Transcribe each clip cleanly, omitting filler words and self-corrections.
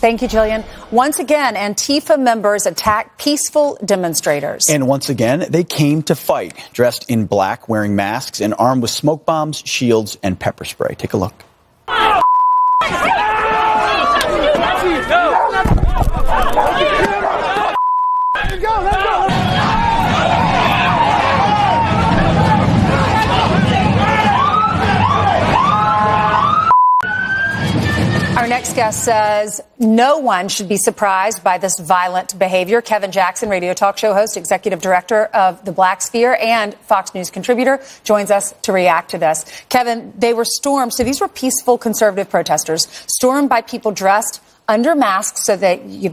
Thank you, Jillian. Once again, Antifa members attacked peaceful demonstrators. And once again, they came to fight, dressed in black, wearing masks, and armed with smoke bombs, shields, and pepper spray. Take a look. Our next guest says no one should be surprised by this violent behavior. Kevin Jackson, radio talk show host, executive director of The Black Sphere, and Fox News contributor, joins us to react to this. Kevin, they were stormed. So these were peaceful conservative protesters stormed by people dressed under masks so that you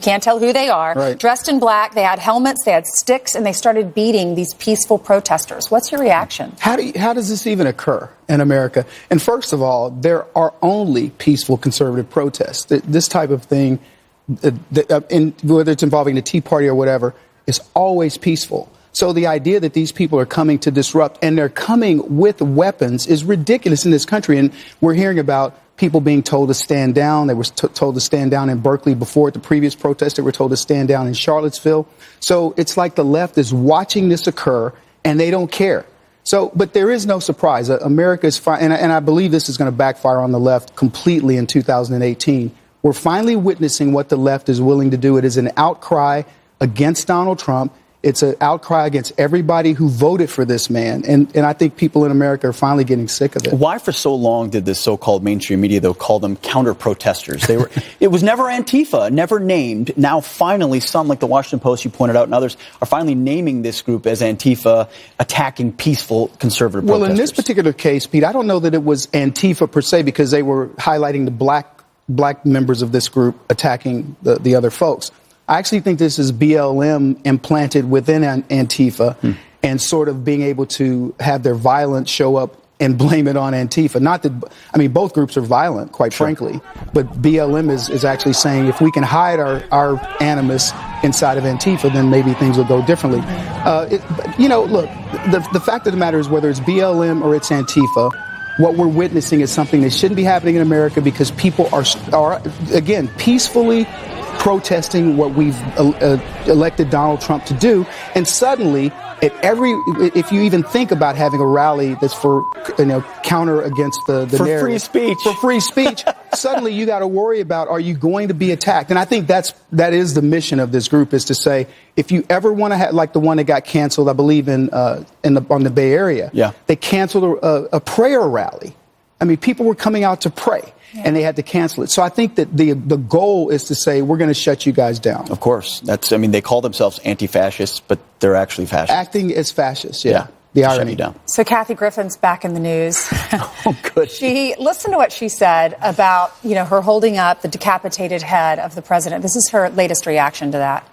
can't tell who they are, right. Dressed in black. They had helmets, they had sticks, and they started beating these peaceful protesters. What's your reaction? How does this even occur in America? And first of all, there are only peaceful conservative protests. This type of thing, whether it's involving the Tea Party or whatever, is always peaceful. So the idea that these people are coming to disrupt and they're coming with weapons is ridiculous in this country. And we're hearing about people being told to stand down. They were told to stand down in Berkeley before at the previous protest. They were told to stand down in Charlottesville. So it's like the left is watching this occur and they don't care. So, but there is no surprise. America is fine. And I believe this is going to backfire on the left completely in 2018. We're finally witnessing what the left is willing to do. It is an outcry against Donald Trump. It's an outcry against everybody who voted for this man. And I think people in America are finally getting sick of it. Why for so long did this so-called mainstream media, though, call them counter-protesters? It was never Antifa, never named. Now, finally, some, like the Washington Post, you pointed out, and others, are finally naming this group as Antifa, attacking peaceful conservative protesters. Well, in this particular case, Pete, I don't know that it was Antifa per se, because they were highlighting the black members of this group attacking the other folks. I actually think this is BLM implanted within Antifa and sort of being able to have their violence show up and blame it on Antifa. Not that, I mean, both groups are violent, quite frankly, but BLM is actually saying if we can hide our animus inside of Antifa, then maybe things will go differently. Look, the fact of the matter is whether it's BLM or it's Antifa, what we're witnessing is something that shouldn't be happening in America because people are again, peacefully protesting what we've elected Donald Trump to do. And suddenly, if you even think about having a rally that's for, counter against the for narrative, free speech, for free speech, suddenly you got to worry about, are you going to be attacked? And I think that is the mission of this group, is to say, if you ever want to have, like the one that got canceled, I believe on the Bay Area, they canceled a prayer rally. I mean, people were coming out to pray. And they had to cancel it. So I think that the goal is to say, we're going to shut you guys down. Of course. They call themselves anti-fascists, but they're actually fascists. Acting as fascists, yeah. The irony. Shut you down. So Kathy Griffin's back in the news. Oh, good. Listen to what she said about, her holding up the decapitated head of the president. This is her latest reaction to that.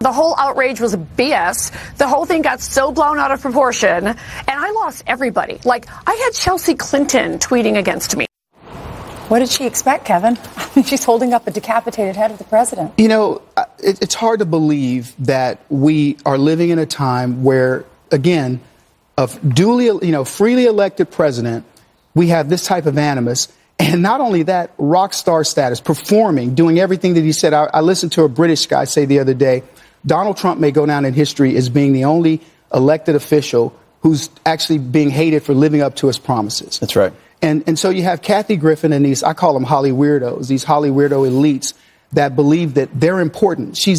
The whole outrage was BS. The whole thing got so blown out of proportion, and I lost everybody. Like, I had Chelsea Clinton tweeting against me. What did she expect, Kevin? She's holding up a decapitated head of the president. It's hard to believe that we are living in a time where, again, a freely elected president, we have this type of animus. And not only that, rock star status, performing, doing everything that he said. I listened to a British guy say the other day, Donald Trump may go down in history as being the only elected official who's actually being hated for living up to his promises. That's right. And so you have Kathy Griffin and these, I call them Holly weirdos, these Holly weirdo elites that believe that they're important. She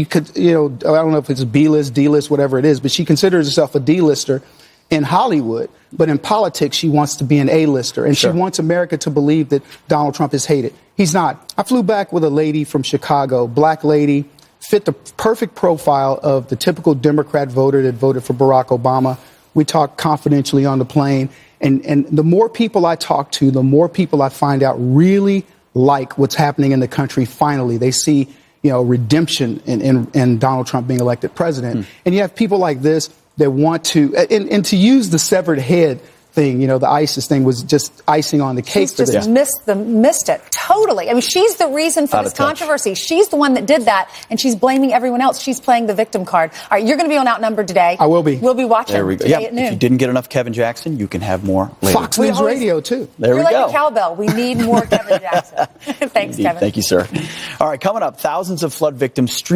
could, I don't know if it's B-list, D-list, whatever it is, but she considers herself a D-lister in Hollywood. But in politics, she wants to be an A-lister. And she wants America to believe that Donald Trump is hated. He's not. I flew back with a lady from Chicago, black lady, fit the perfect profile of the typical Democrat voter that voted for Barack Obama. We talked confidentially on the plane. And the more people I talk to, the more people I find out really like what's happening in the country. Finally, they see, redemption in Donald Trump being elected president. And you have people like this that want to, and to use the severed head thing, the ISIS thing was just icing on the cake for this. Missed it totally. I mean, she's the reason for this controversy. She's the one that did that, and she's blaming everyone else. She's playing the victim card. All right, you're going to be on Outnumbered today. I will be. We'll be watching today at noon. If you didn't get enough Kevin Jackson, you can have more later. Fox News Radio, too. There we go. You're like a cowbell. We need more Kevin Jackson. Thanks, Indeed. Kevin. Thank you, sir. All right, coming up, thousands of flood victims stream